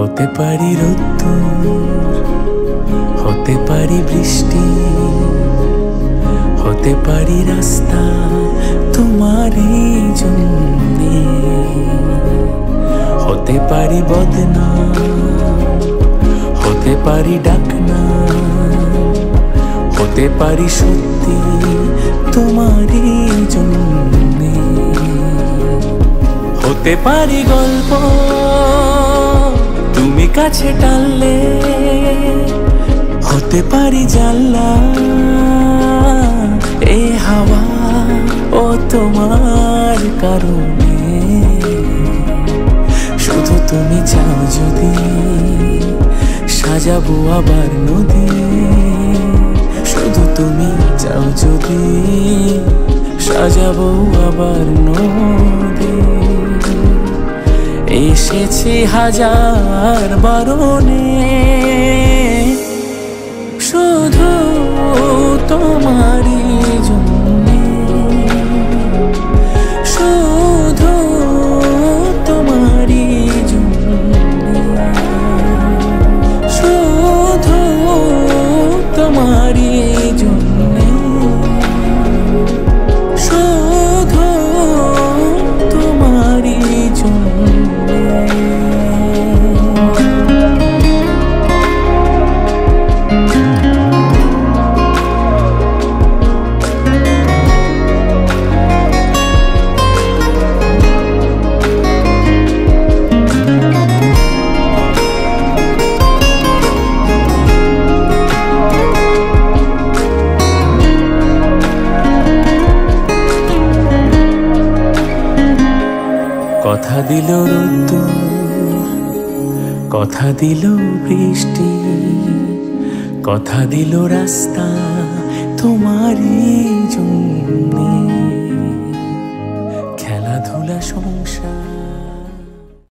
হতে পারি রোদ্দুর, হতে পারি বৃষ্টি, হতে পারি রাস্তা তোমারই জন্যে, হতে পারি বদনাম, হতে পারি ডাকনা, হতে পারি সত্যি তোমারই জন্যে, হতে পারি গল্প তুমি কাছে টানলে, হতে পারি জানলা এই হাওয়া ও তোমার কারণে। শুধু তুমি চাও যদি সাজাবো আবার নদী, শুধু তুমি চাও যদি সাজাবো আবার নদী। এসেছি হাজার বারণে শুধু তোমারই জন্যে, শুধু তোমারই জন্যে, শুধু তোমারই জন্যে, শুধু তোমারই জন্যে। কথা দিল রোদ্দুর, কথা দিল বৃষ্টি, কথা দিল রাস্তা তোমারই